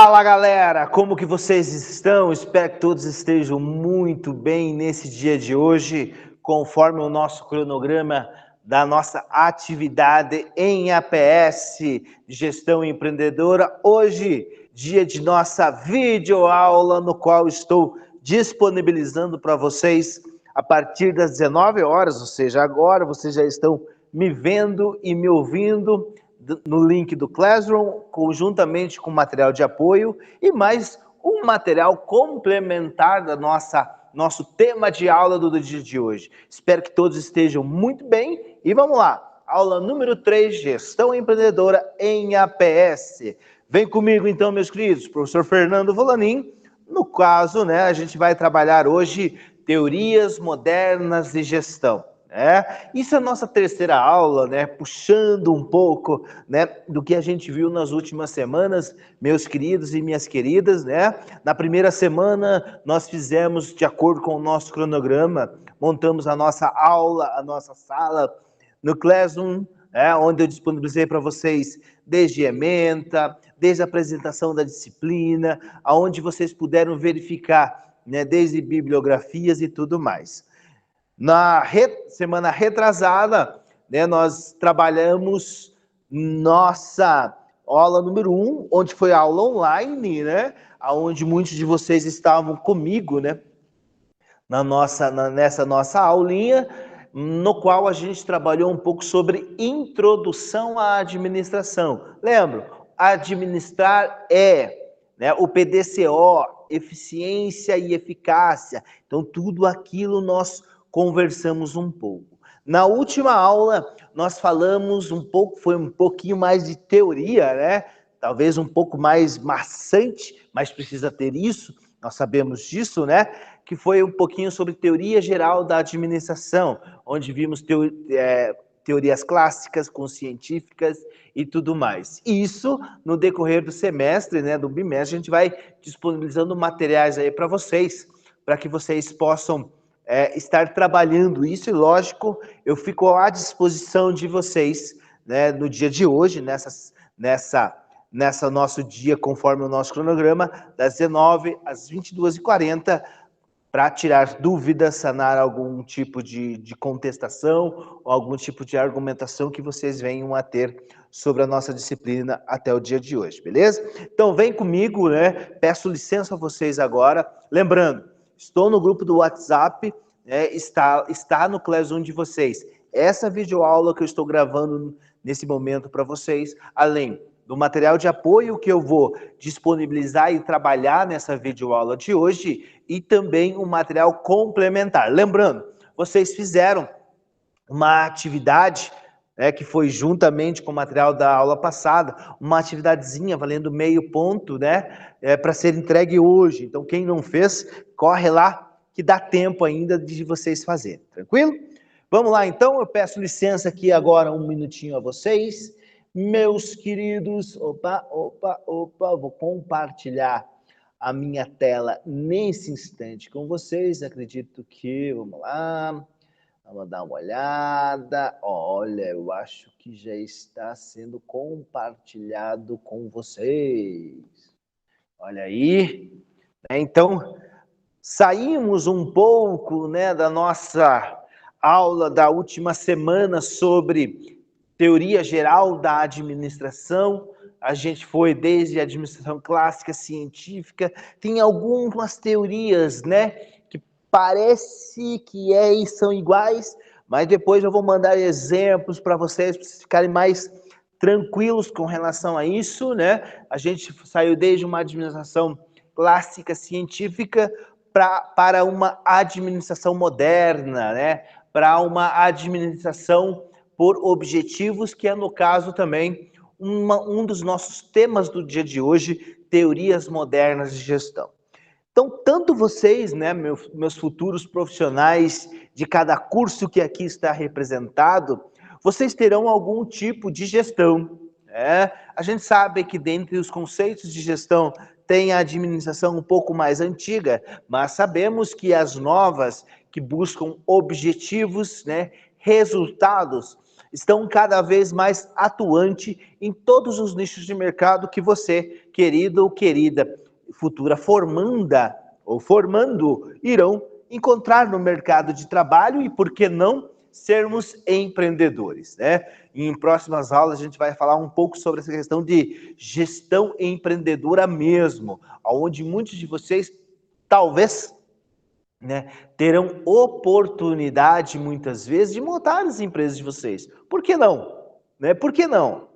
Fala galera, como que vocês estão? Espero que todos estejam muito bem nesse dia de hoje, conforme o nosso cronograma da nossa atividade em APS, Gestão Empreendedora. Hoje, dia de nossa videoaula, no qual estou disponibilizando para vocês a partir das 19 horas, ou seja, agora vocês já estão me vendo e me ouvindo no link do Classroom, conjuntamente com material de apoio e mais um material complementar da nosso tema de aula do dia de hoje. Espero que todos estejam muito bem e vamos lá. Aula número 3, Gestão Empreendedora em APS. Vem comigo então, meus queridos, professor Fernando Volanin. No caso, a gente vai trabalhar hoje teorias modernas de gestão. Isso é a nossa terceira aula, puxando um pouco do que a gente viu nas últimas semanas, meus queridos e minhas queridas. Na primeira semana, nós fizemos, de acordo com o nosso cronograma, montamos a nossa aula, a nossa sala no Classroom, onde eu disponibilizei para vocês desde ementa, desde a apresentação da disciplina, aonde vocês puderam verificar, desde bibliografias e tudo mais. Na semana retrasada, nós trabalhamos nossa aula número 1, onde foi a aula online, onde muitos de vocês estavam comigo, nessa nossa aulinha, no qual a gente trabalhou um pouco sobre introdução à administração. Lembra? Administrar o PDCO, eficiência e eficácia. Então, tudo aquilo nós conversamos um pouco. Na última aula, nós falamos um pouco, foi um pouquinho mais de teoria, talvez um pouco mais maçante, mas precisa ter isso, nós sabemos disso, que foi um pouquinho sobre teoria geral da administração, onde vimos teorias clássicas, científicas e tudo mais. Isso, no decorrer do semestre, do bimestre, a gente vai disponibilizando materiais aí para vocês, para que vocês possam estar trabalhando isso, e lógico, eu fico à disposição de vocês, no dia de hoje, nessa nosso dia, conforme o nosso cronograma, das 19 às 22h40, para tirar dúvidas, sanar algum tipo de contestação ou algum tipo de argumentação que vocês venham a ter sobre a nossa disciplina até o dia de hoje, beleza? Então vem comigo, peço licença a vocês agora, lembrando, estou no grupo do WhatsApp, está no Classroom de vocês. Essa videoaula que eu estou gravando nesse momento para vocês, além do material de apoio que eu vou disponibilizar e trabalhar nessa videoaula de hoje, e também um material complementar. Lembrando, vocês fizeram uma atividade que foi juntamente com o material da aula passada, uma atividadezinha valendo meio ponto, para ser entregue hoje. Então, quem não fez, corre lá, que dá tempo ainda de vocês fazerem, tranquilo? Vamos lá, então, eu peço licença aqui agora um minutinho a vocês, meus queridos. Opa, vou compartilhar a minha tela nesse instante com vocês, acredito que, vamos lá, vamos dar uma olhada. Olha, eu acho que já está sendo compartilhado com vocês. Olha aí. Então, saímos um pouco, da nossa aula da última semana sobre teoria geral da administração. A gente foi desde a administração clássica, científica, tem algumas teorias, que parece que são iguais, mas depois eu vou mandar exemplos para vocês ficarem mais tranquilos com relação a isso, A gente saiu desde uma administração clássica, científica, para uma administração moderna, para uma administração por objetivos, que é, no caso, também um dos nossos temas do dia de hoje, teorias modernas de gestão. Então, tanto vocês, meus futuros profissionais de cada curso que aqui está representado, vocês terão algum tipo de gestão. A gente sabe que dentre os conceitos de gestão tem a administração um pouco mais antiga, mas sabemos que as novas, que buscam objetivos, resultados, estão cada vez mais atuantes em todos os nichos de mercado que você, querido ou querida, futura formanda ou formando, irão encontrar no mercado de trabalho e, por que não, sermos empreendedores, né? E em próximas aulas a gente vai falar um pouco sobre essa questão de gestão empreendedora mesmo, onde muitos de vocês talvez, né, terão oportunidade muitas vezes de montar as empresas de vocês. Por que não? Né? Por que não?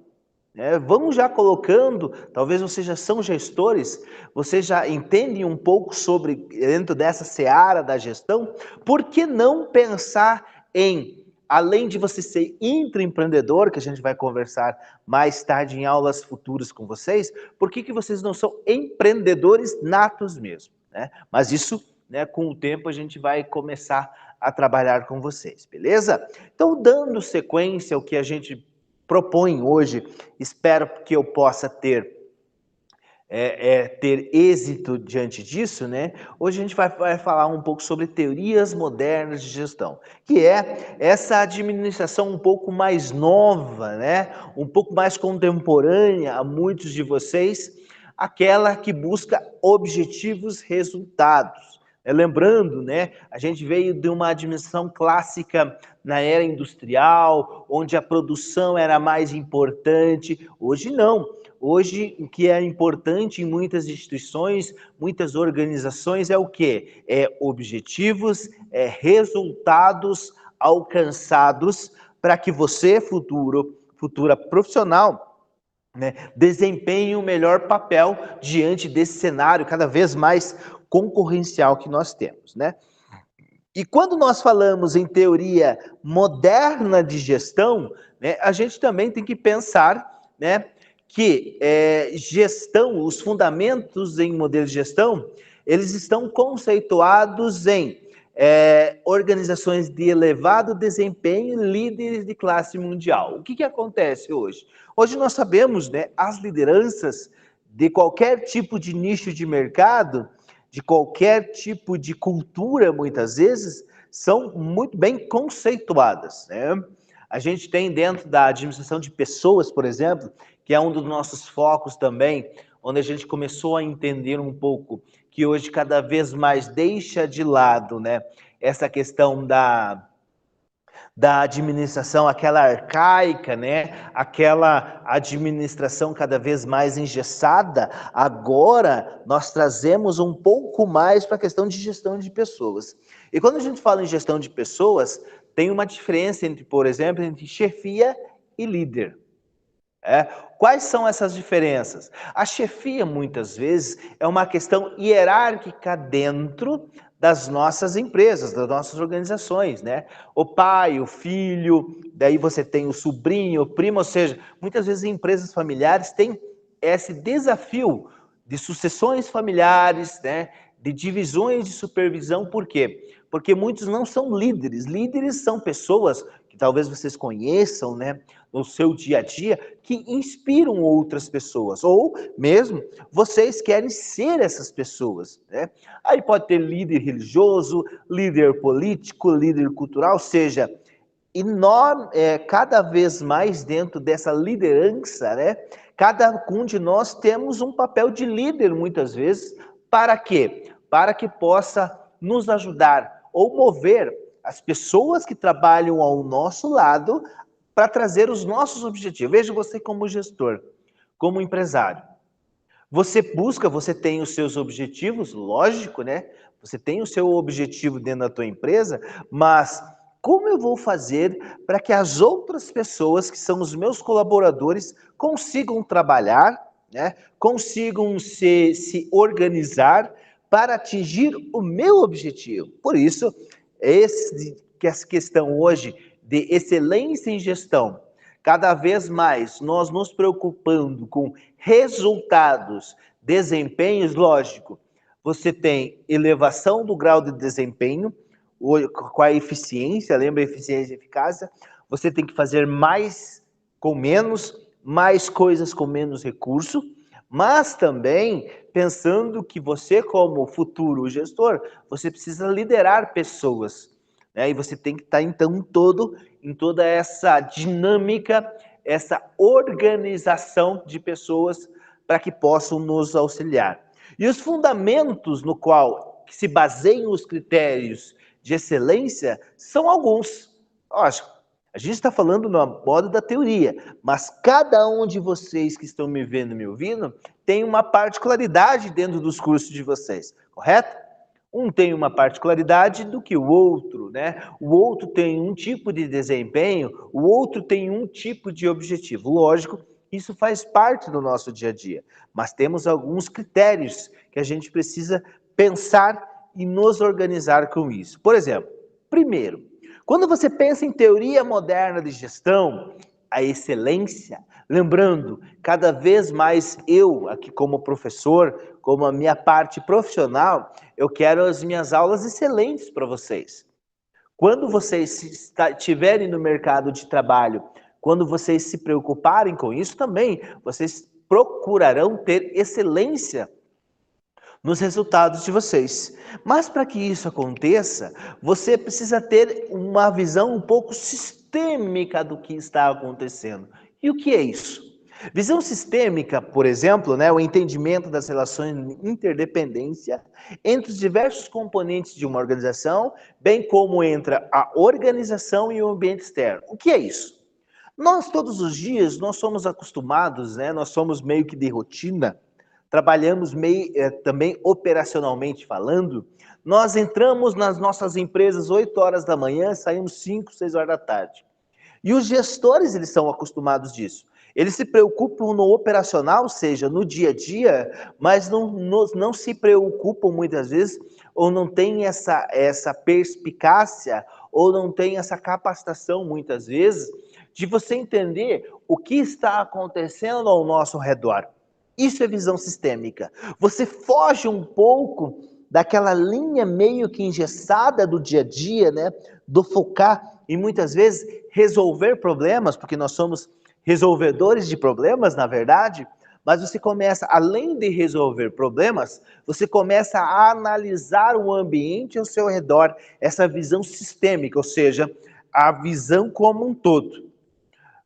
Vamos já colocando, talvez vocês já são gestores, vocês já entendem um pouco sobre, dentro dessa seara da gestão, por que não pensar em, além de você ser intraempreendedor, que a gente vai conversar mais tarde em aulas futuras com vocês, por que vocês não são empreendedores natos mesmo, né? Mas isso, né, com o tempo a gente vai começar a trabalhar com vocês, beleza? Então, dando sequência ao que a gente propõe hoje, espero que eu possa ter êxito diante disso, né? Hoje a gente vai falar um pouco sobre teorias modernas de gestão, que é essa administração um pouco mais nova, né? Um pouco mais contemporânea a muitos de vocês, aquela que busca objetivos, resultados. Lembrando, né, a gente veio de uma administração clássica na era industrial, onde a produção era mais importante. Hoje não. Hoje, o que é importante em muitas instituições, muitas organizações, é o quê? É objetivos, é resultados alcançados para que você, futura profissional, né, desempenhe o melhor papel diante desse cenário cada vez mais concorrencial que nós temos, né? E quando nós falamos em teoria moderna de gestão, né, a gente também tem que pensar, né, que gestão, os fundamentos em modelo de gestão, eles estão conceituados em organizações de elevado desempenho, líderes de classe mundial. O que acontece hoje? Hoje nós sabemos, né, as lideranças de qualquer tipo de nicho de mercado, de qualquer tipo de cultura, muitas vezes, são muito bem conceituadas, né? A gente tem dentro da administração de pessoas, por exemplo, que é um dos nossos focos também, onde a gente começou a entender um pouco que hoje cada vez mais deixa de lado, né, essa questão da administração, aquela arcaica, né? Aquela administração cada vez mais engessada. Agora nós trazemos um pouco mais para a questão de gestão de pessoas. E quando a gente fala em gestão de pessoas, tem uma diferença entre, por exemplo, entre chefia e líder. Quais são essas diferenças? A chefia, muitas vezes, é uma questão hierárquica dentro das nossas empresas, das nossas organizações, né? O pai, o filho, daí você tem o sobrinho, o primo, ou seja, muitas vezes empresas familiares têm esse desafio de sucessões familiares, né? De divisões de supervisão, por quê? Porque muitos não são líderes. Líderes são pessoas que talvez vocês conheçam, né, no seu dia a dia, que inspiram outras pessoas, ou mesmo vocês querem ser essas pessoas, né? Aí pode ter líder religioso, líder político, líder cultural, ou seja, cada vez mais dentro dessa liderança, né, cada um de nós temos um papel de líder muitas vezes, para quê? Para que possa nos ajudar ou mover as pessoas que trabalham ao nosso lado para trazer os nossos objetivos. Veja você como gestor, como empresário. Você tem os seus objetivos, lógico, né? Você tem o seu objetivo dentro da tua empresa, mas como eu vou fazer para que as outras pessoas, que são os meus colaboradores, consigam trabalhar, né? Consigam se organizar para atingir o meu objetivo? Por isso, essa questão hoje de excelência em gestão, cada vez mais nós nos preocupando com resultados, desempenhos, lógico, você tem elevação do grau de desempenho, com a eficiência, lembra eficiência e eficácia, você tem que fazer mais com menos, mais coisas com menos recurso, mas também pensando que você, como futuro gestor, você precisa liderar pessoas, né? E você tem que estar, então, todo em toda essa dinâmica, essa organização de pessoas para que possam nos auxiliar. E os fundamentos no qual se baseiam os critérios de excelência são alguns. Lógico, a gente está falando no modo da teoria, mas cada um de vocês que estão me vendo e me ouvindo tem uma particularidade dentro dos cursos de vocês, correto? Um tem uma particularidade do que o outro, né? O outro tem um tipo de desempenho, o outro tem um tipo de objetivo. Lógico, isso faz parte do nosso dia a dia, mas temos alguns critérios que a gente precisa pensar e nos organizar com isso. Por exemplo, primeiro, quando você pensa em teoria moderna de gestão, a excelência, lembrando, cada vez mais eu, aqui como professor, como a minha parte profissional, eu quero as minhas aulas excelentes para vocês. Quando vocês estiverem no mercado de trabalho, quando vocês se preocuparem com isso também, vocês procurarão ter excelência nos resultados de vocês. Mas para que isso aconteça, você precisa ter uma visão um pouco sistêmica do que está acontecendo. E o que é isso? Visão sistêmica, por exemplo, né, o entendimento das relações de interdependência entre os diversos componentes de uma organização, bem como entre a organização e o ambiente externo. O que é isso? Nós, todos os dias, nós somos acostumados, né, nós somos meio que de rotina, trabalhamos também operacionalmente falando, nós entramos nas nossas empresas 8 horas da manhã, saímos 5, 6 horas da tarde. E os gestores, eles são acostumados disso. Eles se preocupam no operacional, ou seja, no dia a dia, mas não se preocupam muitas vezes, ou não têm essa perspicácia, ou não têm essa capacitação muitas vezes, de você entender o que está acontecendo ao nosso redor. Isso é visão sistêmica. Você foge um pouco daquela linha meio que engessada do dia a dia, né? Do focar e muitas vezes resolver problemas, porque nós somos resolvedores de problemas, na verdade, mas você começa, além de resolver problemas, você começa a analisar o ambiente ao seu redor, essa visão sistêmica, ou seja, a visão como um todo.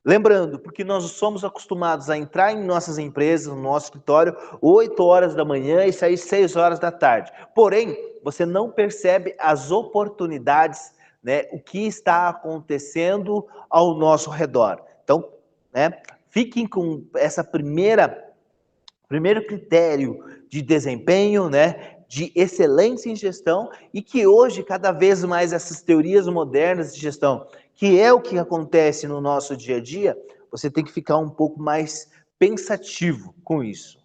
Lembrando, porque nós somos acostumados a entrar em nossas empresas, no nosso escritório, 8 horas da manhã e sair 6 horas da tarde. Porém, você não percebe as oportunidades, né, o que está acontecendo ao nosso redor. Então, né, fiquem com essa primeiro critério de desempenho, né, de excelência em gestão, e que hoje, cada vez mais, essas teorias modernas de gestão, que é o que acontece no nosso dia a dia, você tem que ficar um pouco mais pensativo com isso.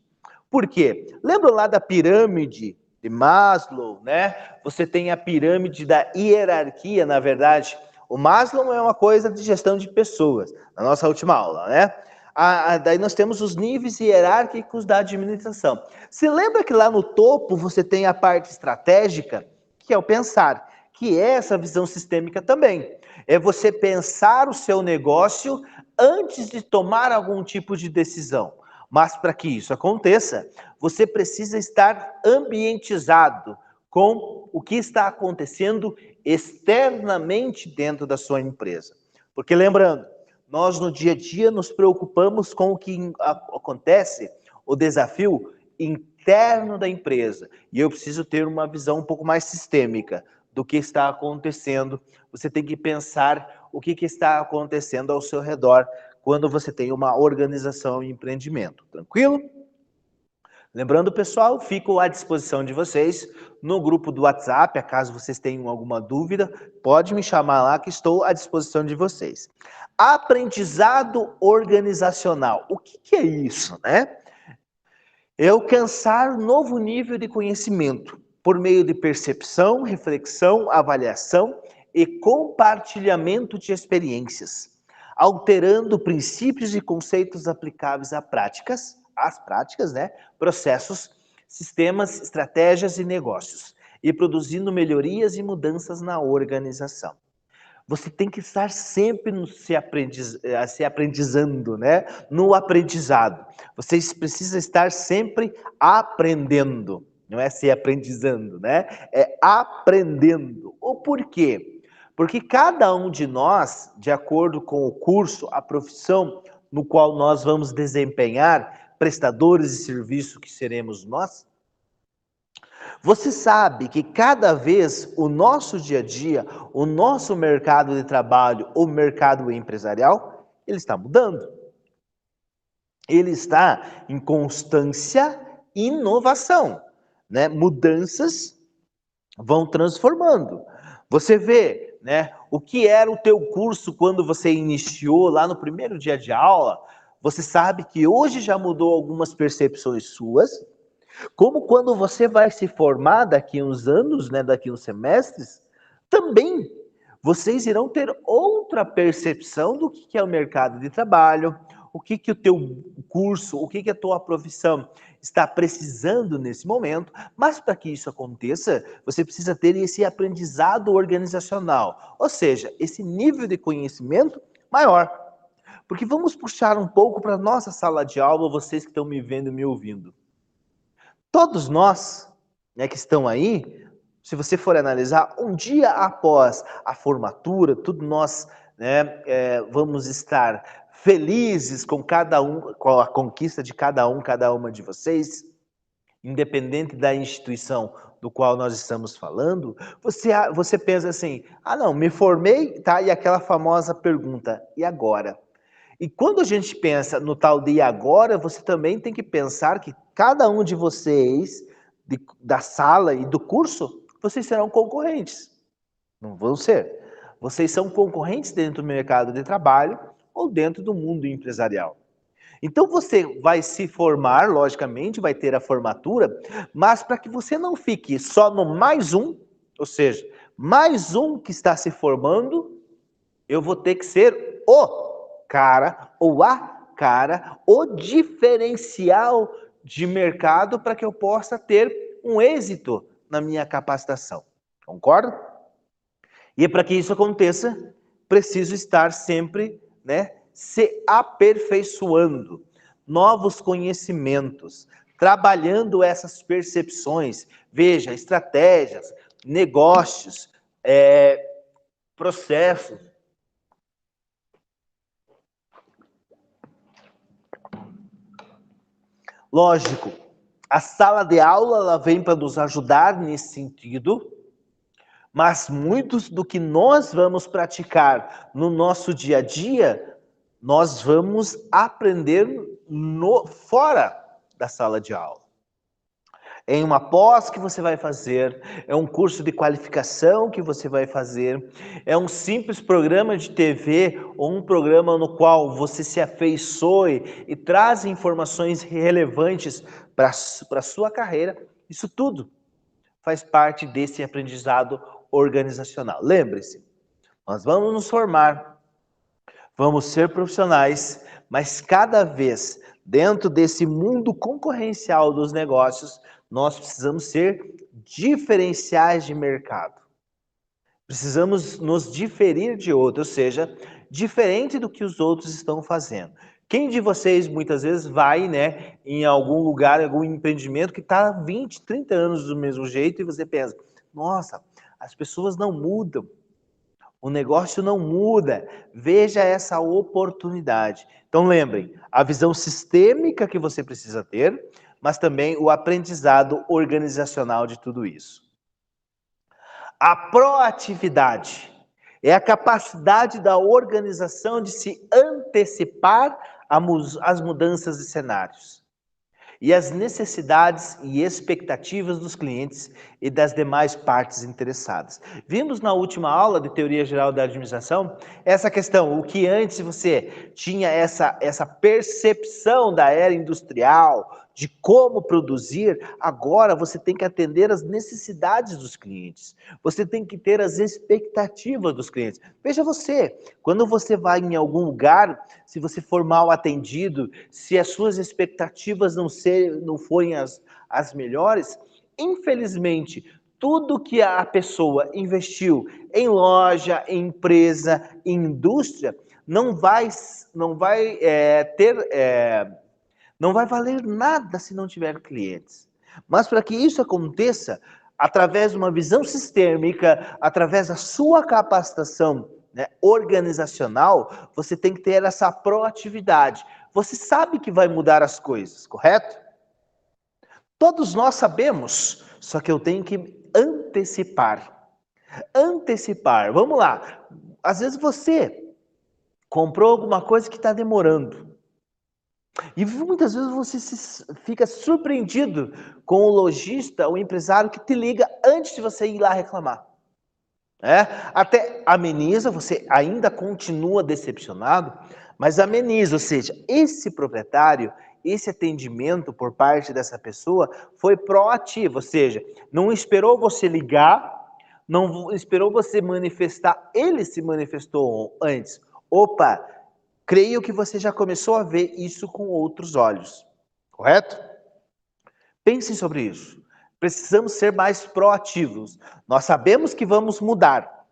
Por quê? Lembra lá da pirâmide de Maslow, né? Você tem a pirâmide da hierarquia, na verdade. O Maslow é uma coisa de gestão de pessoas, na nossa última aula, né? Daí nós temos os níveis hierárquicos da administração. Se lembra que lá no topo você tem a parte estratégica, que é o pensar, que é essa visão sistêmica também. É você pensar o seu negócio antes de tomar algum tipo de decisão. Mas para que isso aconteça, você precisa estar ambientizado com o que está acontecendo externamente dentro da sua empresa. Porque lembrando, nós no dia a dia nos preocupamos com o que acontece, o desafio interno da empresa. E eu preciso ter uma visão um pouco mais sistêmica do que está acontecendo. Você tem que pensar o que está acontecendo ao seu redor quando você tem uma organização e empreendimento. Tranquilo? Lembrando, pessoal, fico à disposição de vocês no grupo do WhatsApp, caso vocês tenham alguma dúvida, pode me chamar lá que estou à disposição de vocês. Aprendizado organizacional. O que é isso, né? É alcançar um novo nível de conhecimento por meio de percepção, reflexão, avaliação e compartilhamento de experiências, alterando princípios e conceitos aplicáveis às práticas, né? Processos, sistemas, estratégias e negócios, e produzindo melhorias e mudanças na organização. Você tem que estar sempre se aprendizando, né? No aprendizado. Você precisa estar sempre aprendendo. Não é se aprendizando, né? É aprendendo. O porquê? Porque cada um de nós, de acordo com o curso, a profissão no qual nós vamos desempenhar, prestadores de serviço que seremos nós, você sabe que cada vez o nosso dia a dia, o nosso mercado de trabalho, o mercado empresarial, ele está mudando. Ele está em constância e inovação, né? Mudanças vão transformando. Você vê, né, o que era o teu curso quando você iniciou lá no primeiro dia de aula, você sabe que hoje já mudou algumas percepções suas, como quando você vai se formar daqui a uns anos, né, daqui a uns semestres, também vocês irão ter outra percepção do que é o mercado de trabalho, o que o teu curso, o que a tua profissão está precisando nesse momento, mas para que isso aconteça, você precisa ter esse aprendizado organizacional, ou seja, esse nível de conhecimento maior. Porque vamos puxar um pouco para a nossa sala de aula, vocês que estão me vendo e me ouvindo. Todos nós, né, que estão aí, se você for analisar, um dia após a formatura, tudo nós, né, vamos estar felizes com cada um, com a conquista de cada uma de vocês, independente da instituição do qual nós estamos falando. Você pensa assim, não, me formei, tá? E aquela famosa pergunta, e agora? E quando a gente pensa no tal de agora, você também tem que pensar que cada um de vocês, da sala e do curso, vocês serão concorrentes. Não vão ser. Vocês são concorrentes dentro do mercado de trabalho ou dentro do mundo empresarial. Então você vai se formar, logicamente, vai ter a formatura, mas para que você não fique só no mais um, ou seja, mais um que está se formando, eu vou ter que ser o cara ou a cara, o diferencial de mercado para que eu possa ter um êxito na minha capacitação. Concorda? E para que isso aconteça, preciso estar sempre, né, se aperfeiçoando, novos conhecimentos, trabalhando essas percepções. Veja, estratégias, negócios, processos. Lógico, a sala de aula ela vem para nos ajudar nesse sentido, mas muitos do que nós vamos praticar no nosso dia a dia, nós vamos aprender fora da sala de aula. Em uma pós que você vai fazer, é um curso de qualificação que você vai fazer, é um simples programa de TV ou um programa no qual você se afeiçoe e traz informações relevantes para a sua carreira. Isso tudo faz parte desse aprendizado organizacional. Lembre-se, nós vamos nos formar, vamos ser profissionais, mas cada vez dentro desse mundo concorrencial dos negócios, nós precisamos ser diferenciais de mercado. Precisamos nos diferir de outros, ou seja, diferente do que os outros estão fazendo. Quem de vocês muitas vezes vai, né, em algum lugar, algum empreendimento que está 20, 30 anos do mesmo jeito e você pensa, nossa, as pessoas não mudam, o negócio não muda, veja essa oportunidade. Então lembrem, a visão sistêmica que você precisa ter, mas também o aprendizado organizacional de tudo isso. A proatividade é a capacidade da organização de se antecipar às mudanças de cenários e às necessidades e expectativas dos clientes e das demais partes interessadas. Vimos na última aula de Teoria Geral da Administração essa questão, o que antes você tinha essa percepção da era industrial, de como produzir, agora você tem que atender às necessidades dos clientes. Você tem que ter as expectativas dos clientes. Veja você, quando você vai em algum lugar, se você for mal atendido, se as suas expectativas não forem as melhores, infelizmente, tudo que a pessoa investiu em loja, em empresa, em indústria, não vai valer nada se não tiver clientes. Mas para que isso aconteça, através de uma visão sistêmica, através da sua capacitação, né, organizacional, você tem que ter essa proatividade. Você sabe que vai mudar as coisas, correto? Todos nós sabemos, só que eu tenho que antecipar. Antecipar, vamos lá. Às vezes você comprou alguma coisa que está demorando. E muitas vezes você fica surpreendido com o lojista, o empresário que te liga antes de você ir lá reclamar. Até ameniza, você ainda continua decepcionado, mas ameniza, ou seja, esse proprietário, esse atendimento por parte dessa pessoa foi proativo, ou seja, não esperou você ligar, não esperou você manifestar, ele se manifestou antes. Opa, creio que você já começou a ver isso com outros olhos, correto? Pensem sobre isso. Precisamos ser mais proativos. Nós sabemos que vamos mudar,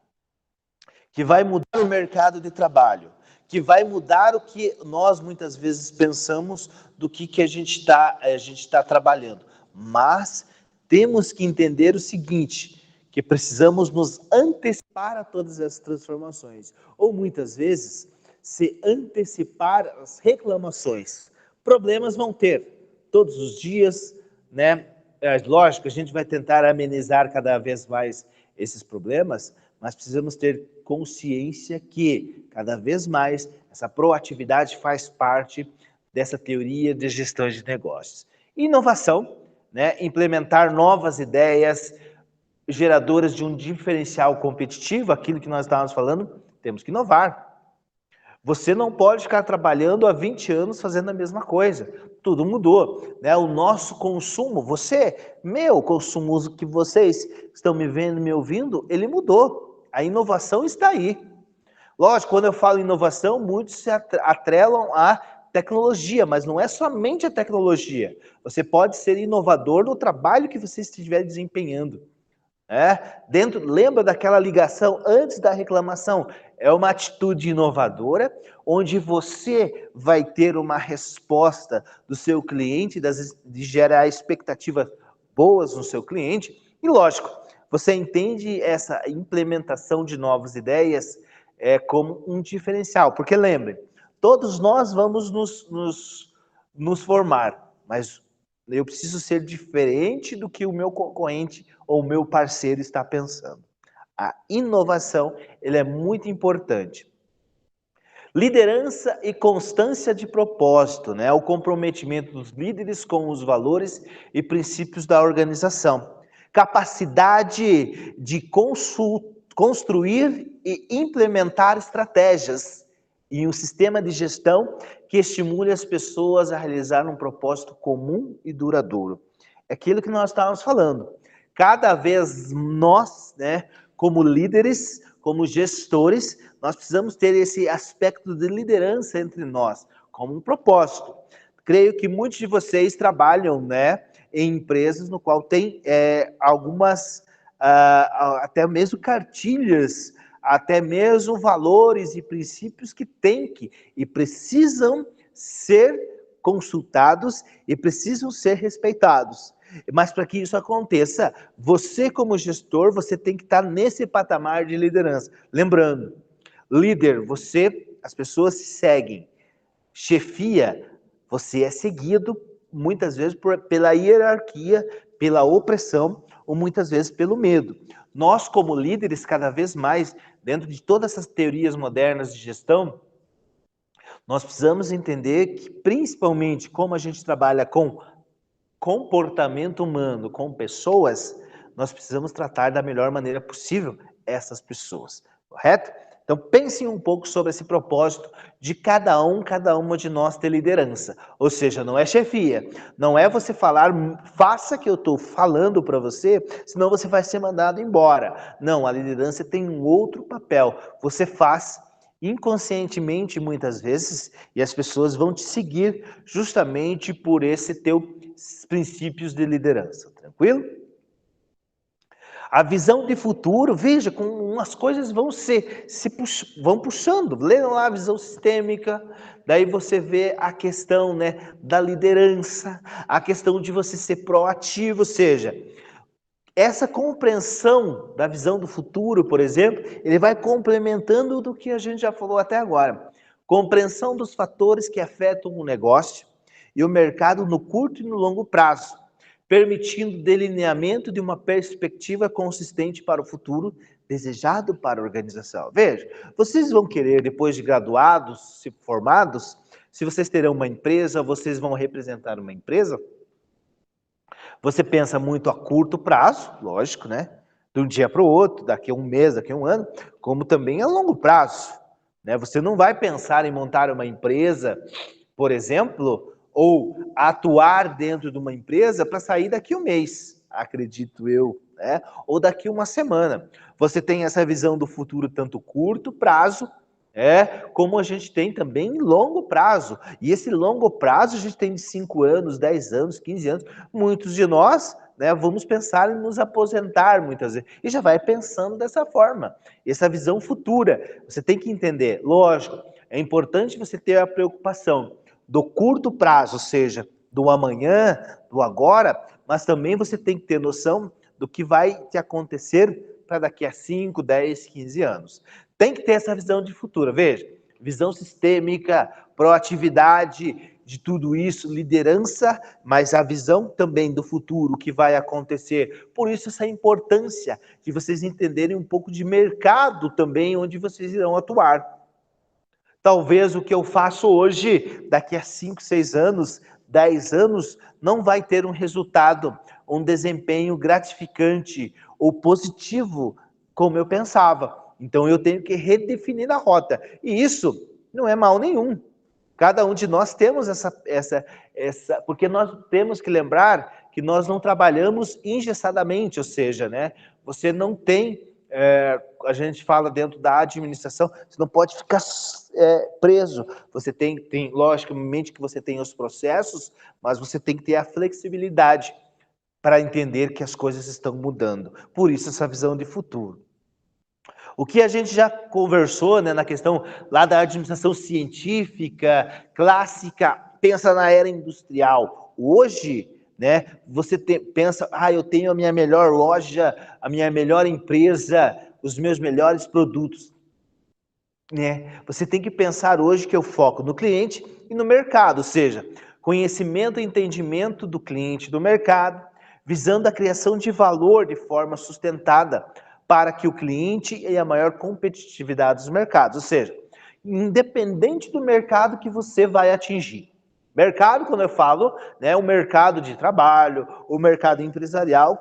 que vai mudar o mercado de trabalho, que vai mudar o que nós muitas vezes pensamos do que a gente está trabalhando. Mas temos que entender o seguinte, que precisamos nos antecipar a todas essas transformações. Ou muitas vezes, se antecipar as reclamações. Problemas vão ter todos os dias, né? Lógico, a gente vai tentar amenizar cada vez mais esses problemas, mas precisamos ter consciência que, cada vez mais, essa proatividade faz parte dessa teoria de gestão de negócios. Inovação, né? Implementar novas ideias geradoras de um diferencial competitivo, aquilo que nós estávamos falando, temos que inovar. Você não pode ficar trabalhando há 20 anos fazendo a mesma coisa. Tudo mudou, né? O nosso consumo, meu consumo que vocês estão me vendo, me ouvindo, ele mudou. A inovação está aí. Lógico, quando eu falo inovação, muitos se atrelam à tecnologia, mas não é somente a tecnologia. Você pode ser inovador no trabalho que você estiver desempenhando. Lembra daquela ligação antes da reclamação? É uma atitude inovadora, onde você vai ter uma resposta do seu cliente, de gerar expectativas boas no seu cliente. E lógico, você entende essa implementação de novas ideias como um diferencial. Porque lembre, todos nós vamos nos formar, mas eu preciso ser diferente do que o meu concorrente ou o meu parceiro está pensando. A inovação, ele é muito importante. Liderança e constância de propósito, né? O comprometimento dos líderes com os valores e princípios da organização. Capacidade de construir e implementar estratégias e um sistema de gestão que estimule as pessoas a realizar um propósito comum e duradouro. É aquilo que nós estávamos falando. Cada vez nós, né, como líderes, como gestores, nós precisamos ter esse aspecto de liderança entre nós, como um propósito. Creio que muitos de vocês trabalham, né, em empresas no qual tem algumas, até mesmo cartilhas, até mesmo valores e princípios que têm que e precisam ser consultados e precisam ser respeitados. Mas para que isso aconteça, você como gestor, você tem que estar nesse patamar de liderança. Lembrando, líder, as pessoas se seguem. Chefia, você é seguido muitas vezes pela hierarquia, pela opressão ou muitas vezes pelo medo. Nós como líderes, cada vez mais, dentro de todas essas teorias modernas de gestão, nós precisamos entender que, principalmente, como a gente trabalha com comportamento humano, com pessoas, nós precisamos tratar da melhor maneira possível essas pessoas, correto? Então pensem um pouco sobre esse propósito de cada uma de nós ter liderança. Ou seja, não é chefia, não é você falar, faça que eu estou falando para você, senão você vai ser mandado embora. Não, a liderança tem um outro papel. Você faz inconscientemente muitas vezes e as pessoas vão te seguir justamente por esse teu princípios de liderança, tranquilo? A visão de futuro, veja, como as coisas vão puxando. Leiam lá a visão sistêmica, daí você vê a questão, né, da liderança, a questão de você ser proativo, ou seja, Essa compreensão da visão do futuro, por exemplo, ele vai complementando do que a gente já falou até agora. Compreensão dos fatores que afetam o negócio e o mercado no curto e no longo prazo, permitindo delineamento de uma perspectiva consistente para o futuro desejado para a organização. Veja, vocês vão querer, depois de graduados, se formados, se vocês terão uma empresa, vocês vão representar uma empresa, você pensa muito a curto prazo, lógico, né? De um dia para o outro, daqui a um mês, daqui a um ano, como também a longo prazo, né? Você não vai pensar em montar uma empresa, por exemplo, ou atuar dentro de uma empresa para sair daqui a um mês, acredito eu, né? Ou daqui a uma semana. Você tem essa visão do futuro tanto curto prazo, como a gente tem também em longo prazo. E esse longo prazo a gente tem de 5 anos, 10 anos, 15 anos. Muitos de nós, né, vamos pensar em nos aposentar muitas vezes. E já vai pensando dessa forma. Essa visão futura. Você tem que entender, lógico, é importante você ter a preocupação do curto prazo, ou seja, do amanhã, do agora, mas também você tem que ter noção do que vai te acontecer para daqui a 5, 10, 15 anos. Tem que ter essa visão de futuro, veja, visão sistêmica, proatividade de tudo isso, liderança, mas a visão também do futuro, o que vai acontecer. Por isso essa importância de vocês entenderem um pouco de mercado também, onde vocês irão atuar. Talvez o que eu faço hoje, daqui a 5, 6 anos, 10 anos, não vai ter um resultado, um desempenho gratificante ou positivo como eu pensava. Então eu tenho que redefinir a rota. E isso não é mal nenhum. Cada um de nós temos essa, porque nós temos que lembrar que nós não trabalhamos engessadamente, ou seja, né, você não tem, a gente fala dentro da administração, você não pode ficar preso. Você tem, logicamente que você tem os processos, mas você tem que ter a flexibilidade para entender que as coisas estão mudando. Por isso essa visão de futuro. O que a gente já conversou, né, na questão lá da administração científica, clássica, pensa na era industrial. Hoje, né, você pensa, eu tenho a minha melhor loja, a minha melhor empresa, os meus melhores produtos. Né? Você tem que pensar hoje que eu foco no cliente e no mercado, ou seja, conhecimento e entendimento do cliente e do mercado, visando a criação de valor de forma sustentada para que o cliente e a maior competitividade dos mercados, ou seja, independente do mercado que você vai atingir. Mercado, quando eu falo, né, o mercado de trabalho, o mercado empresarial,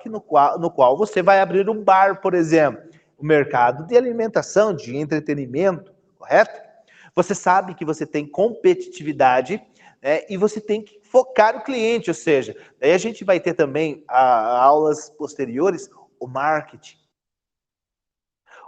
no qual você vai abrir um bar, por exemplo, o mercado de alimentação, de entretenimento, correto? Você sabe que você tem competitividade, né, e você tem que focar o cliente, ou seja, daí a gente vai ter também aulas posteriores, o marketing.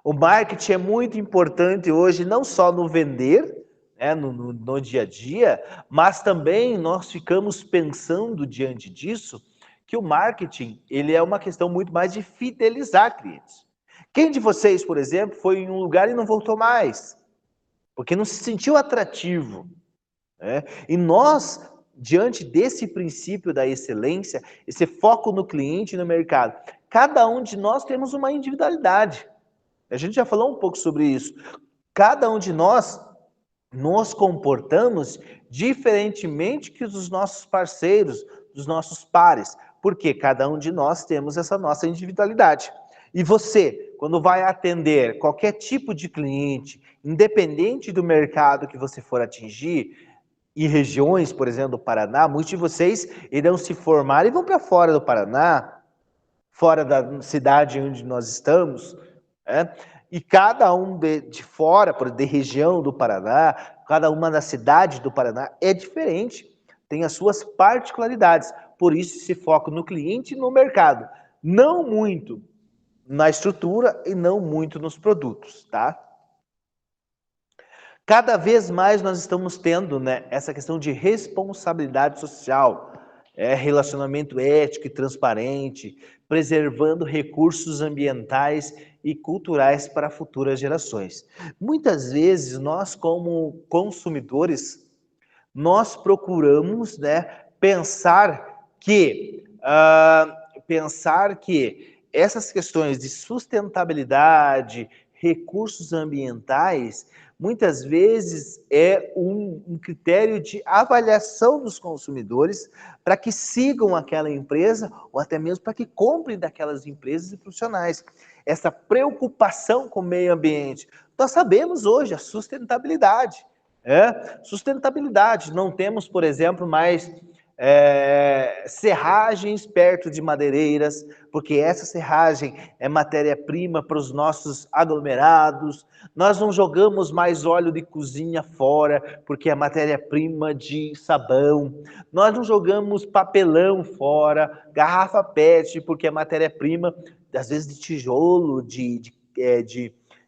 O marketing é muito importante hoje, não só no vender, né, no dia a dia, mas também nós ficamos pensando diante disso que o marketing ele é uma questão muito mais de fidelizar clientes. Quem de vocês, por exemplo, foi em um lugar e não voltou mais? Porque não se sentiu atrativo, né? E nós, diante desse princípio da excelência, esse foco no cliente e no mercado, cada um de nós temos uma individualidade. A gente já falou um pouco sobre isso. Cada um de nós nos comportamos diferentemente que dos nossos parceiros, dos nossos pares, porque cada um de nós temos essa nossa individualidade. E você, quando vai atender qualquer tipo de cliente, independente do mercado que você for atingir, e regiões, por exemplo, do Paraná, muitos de vocês irão se formar e vão para fora do Paraná, fora da cidade onde nós estamos, né? E cada um de fora, de região do Paraná, cada uma da cidade do Paraná é diferente, tem as suas particularidades. Por isso se foca no cliente e no mercado, não muito na estrutura e não muito nos produtos, tá? Cada vez mais nós estamos tendo, né, essa questão de responsabilidade social, relacionamento ético e transparente, preservando recursos ambientais e culturais para futuras gerações. Muitas vezes nós, como consumidores, nós procuramos, né, pensar que essas questões de sustentabilidade, recursos ambientais, muitas vezes é um critério de avaliação dos consumidores para que sigam aquela empresa ou até mesmo para que comprem daquelas empresas e profissionais. Essa preocupação com o meio ambiente. Nós sabemos hoje a sustentabilidade. Sustentabilidade. Não temos, por exemplo, mais serragens perto de madeireiras, porque essa serragem é matéria-prima para os nossos aglomerados. Nós não jogamos mais óleo de cozinha fora, porque é matéria-prima de sabão. Nós não jogamos papelão fora, garrafa PET, porque é matéria-prima, às vezes, de tijolo, de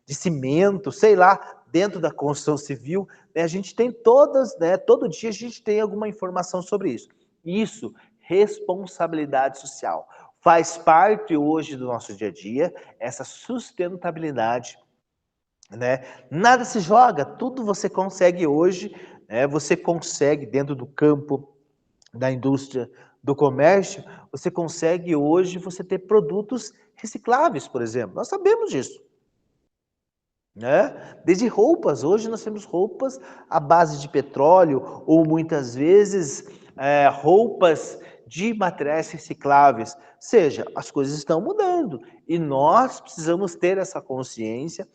cimento, sei lá, dentro da construção civil. A gente tem todas, todo dia a gente tem alguma informação sobre isso. Isso, responsabilidade social. Faz parte hoje do nosso dia a dia, essa sustentabilidade, Nada se joga, tudo você consegue hoje, você consegue dentro do campo, da indústria, do comércio, você consegue hoje você ter produtos recicláveis, por exemplo. Nós sabemos disso. Desde roupas, hoje nós temos roupas à base de petróleo ou muitas vezes roupas de materiais recicláveis. Ou seja, as coisas estão mudando e nós precisamos ter essa consciência,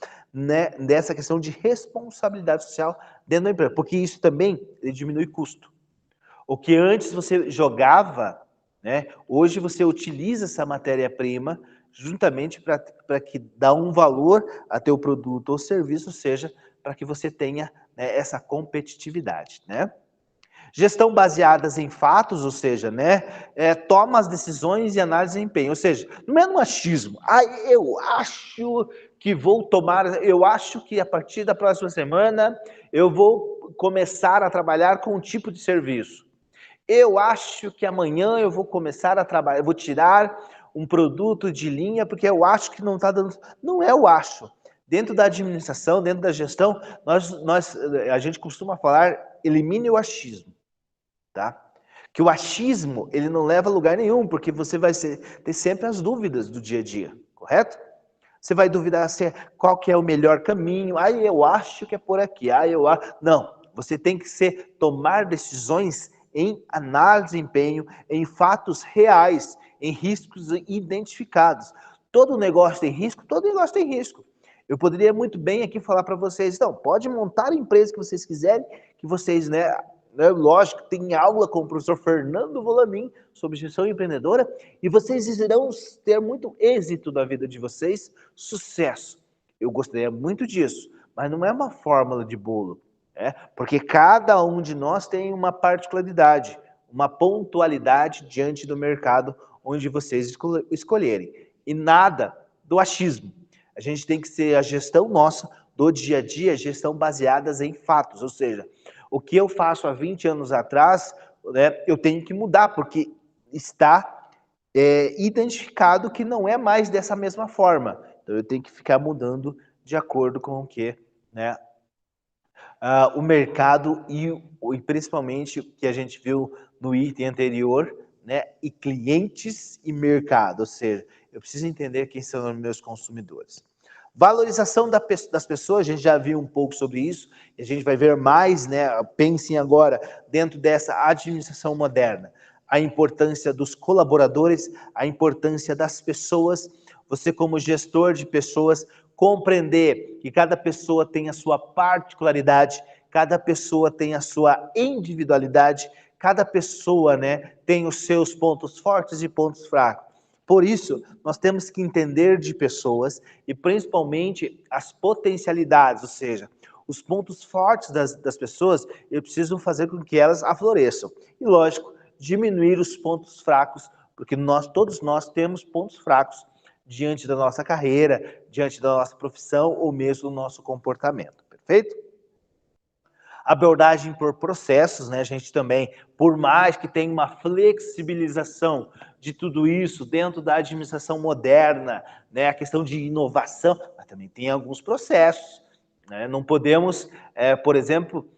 dessa questão de responsabilidade social dentro da empresa, porque isso também diminui custo. O que antes você jogava, hoje você utiliza essa matéria-prima juntamente para que dá um valor a teu produto ou serviço, seja, para que você tenha essa competitividade, Gestão baseadas em fatos, ou seja, toma as decisões e análise de empenho, ou seja, não é no achismo. Eu acho que vou tomar, eu acho que a partir da próxima semana eu vou começar a trabalhar com um tipo de serviço. Eu acho que amanhã eu vou começar a trabalhar, eu vou tirar um produto de linha porque eu acho que não está dando. Não é o acho. Dentro da administração, dentro da gestão, a gente costuma falar, elimine o achismo, tá? Que o achismo, ele não leva a lugar nenhum, porque você vai ter sempre as dúvidas do dia a dia, correto? Você vai duvidar qual que é o melhor caminho. Eu acho que é por aqui. Não, você tem que tomar decisões em análise de empenho, em fatos reais, em riscos identificados. Todo negócio tem risco, todo negócio tem risco. Eu poderia muito bem aqui falar para vocês, então, pode montar a empresa que vocês quiserem, que vocês, lógico, tem aula com o professor Fernando Volamin sobre gestão empreendedora e vocês irão ter muito êxito na vida de vocês, sucesso. Eu gostaria muito disso, mas não é uma fórmula de bolo, porque cada um de nós tem uma particularidade, uma pontualidade diante do mercado onde vocês escolherem. E nada do achismo. A gente tem que ser a gestão nossa do dia a dia, gestão baseadas em fatos, ou seja, o que eu faço há 20 anos atrás, eu tenho que mudar, porque está identificado que não é mais dessa mesma forma. Então, eu tenho que ficar mudando de acordo com o que o mercado e principalmente o que a gente viu no item anterior, e clientes e mercado, ou seja, eu preciso entender quem são os meus consumidores. Valorização das pessoas, a gente já viu um pouco sobre isso, e a gente vai ver mais, pensem agora, dentro dessa administração moderna, a importância dos colaboradores, a importância das pessoas, você como gestor de pessoas, compreender que cada pessoa tem a sua particularidade, cada pessoa tem a sua individualidade, cada pessoa, tem os seus pontos fortes e pontos fracos. Por isso, nós temos que entender de pessoas e principalmente as potencialidades, ou seja, os pontos fortes das pessoas, eu preciso fazer com que elas afloreçam. E, lógico, diminuir os pontos fracos, porque todos nós temos pontos fracos diante da nossa carreira, diante da nossa profissão ou mesmo do nosso comportamento. Perfeito? Abordagem por processos, a gente também, por mais que tenha uma flexibilização de tudo isso dentro da administração moderna, a questão de inovação, mas também tem alguns processos, Não podemos, por exemplo,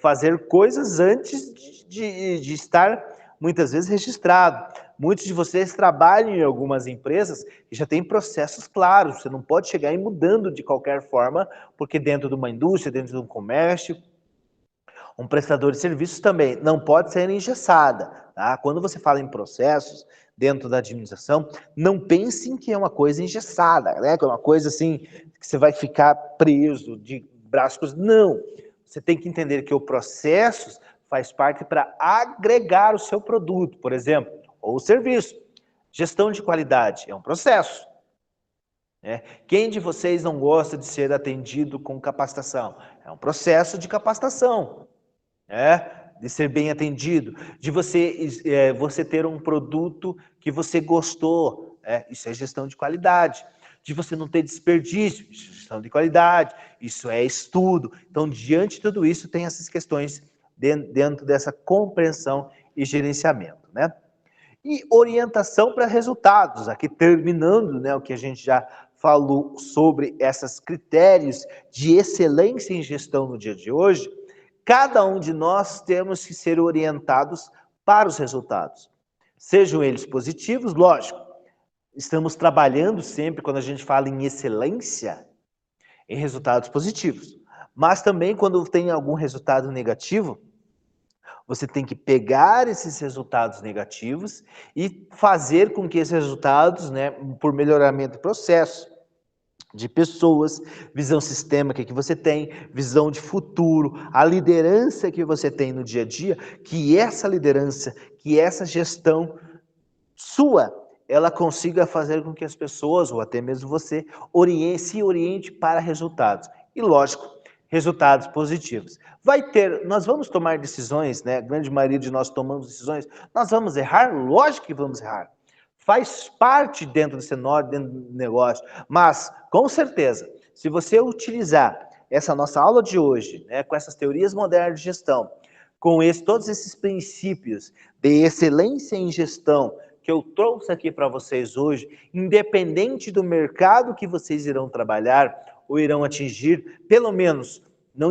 fazer coisas antes de estar muitas vezes registrado. Muitos de vocês trabalham em algumas empresas que já têm processos claros, você não pode chegar e mudando de qualquer forma, porque dentro de uma indústria, dentro de um comércio, um prestador de serviços também não pode ser engessada. Tá? Quando você fala em processos dentro da administração, não pensem que é uma coisa engessada, né? Que é uma coisa assim que você vai ficar preso de braços cruzados. Não, você tem que entender que o processo faz parte para agregar o seu produto, por exemplo, ou serviço. Gestão de qualidade é um processo. Quem de vocês não gosta de ser atendido com capacitação? É um processo de capacitação. De ser bem atendido, de você ter um produto que você gostou, isso é gestão de qualidade, de você não ter desperdício, isso é gestão de qualidade, isso é estudo. Então, diante de tudo isso, tem essas questões dentro dessa compreensão e gerenciamento, né? E orientação para resultados, aqui terminando, né, o que a gente já falou sobre esses critérios de excelência em gestão no dia de hoje. Cada um de nós temos que ser orientados para os resultados. Sejam eles positivos, lógico. Estamos trabalhando sempre, quando a gente fala em excelência, em resultados positivos. Mas também quando tem algum resultado negativo, você tem que pegar esses resultados negativos e fazer com que esses resultados, né, por melhoramento do processo, de pessoas, visão sistêmica que você tem, visão de futuro, a liderança que você tem no dia a dia, que essa liderança, que essa gestão sua, ela consiga fazer com que as pessoas, ou até mesmo você, se oriente para resultados. E lógico, resultados positivos. Nós vamos tomar decisões, né? A grande maioria de nós tomamos decisões, nós vamos errar? Lógico que vamos errar. Faz parte dentro desse negócio, mas com certeza, se você utilizar essa nossa aula de hoje, né, com essas teorias modernas de gestão, com todos esses princípios de excelência em gestão que eu trouxe aqui para vocês hoje, independente do mercado que vocês irão trabalhar ou irão atingir, pelo menos,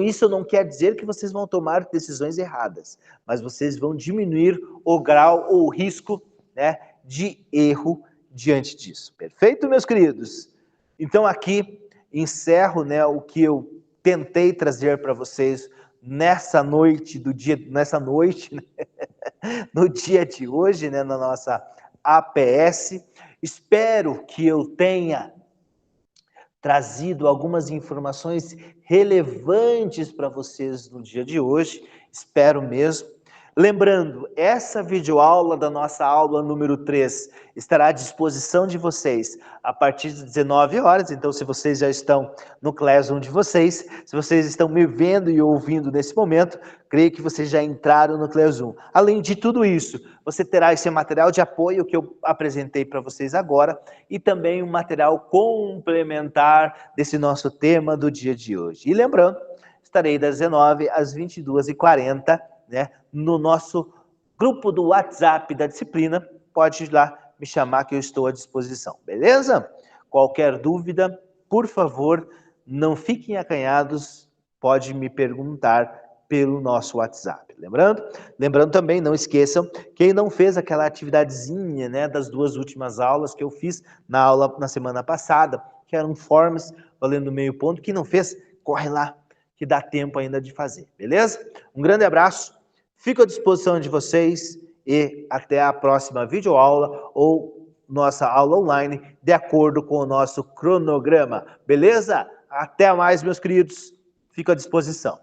isso não quer dizer que vocês vão tomar decisões erradas, mas vocês vão diminuir o grau ou o risco, né, de erro diante disso. Perfeito, meus queridos? Então aqui encerro, né, o que eu tentei trazer para vocês nessa noite, né, no dia de hoje, né, na nossa APS. Espero que eu tenha trazido algumas informações relevantes para vocês no dia de hoje, espero mesmo. Lembrando, essa videoaula da nossa aula número 3 estará à disposição de vocês a partir das 19 horas, então se vocês já estão no Classroom de vocês, se vocês estão me vendo e ouvindo nesse momento, creio que vocês já entraram no Classroom. Além de tudo isso, você terá esse material de apoio que eu apresentei para vocês agora e também um material complementar desse nosso tema do dia de hoje. E lembrando, estarei das 19 às 22h40, né, no nosso grupo do WhatsApp da disciplina. Pode ir lá me chamar que eu estou à disposição, beleza? Qualquer dúvida, por favor, não fiquem acanhados, pode me perguntar pelo nosso WhatsApp. Lembrando também, não esqueçam, quem não fez aquela atividadezinha, né, das 2 últimas aulas que eu fiz na semana passada, que eram forms valendo meio ponto, quem não fez, corre lá, que dá tempo ainda de fazer, beleza? Um grande abraço, fico à disposição de vocês e até a próxima videoaula ou nossa aula online, de acordo com o nosso cronograma, beleza? Até mais, meus queridos, fico à disposição.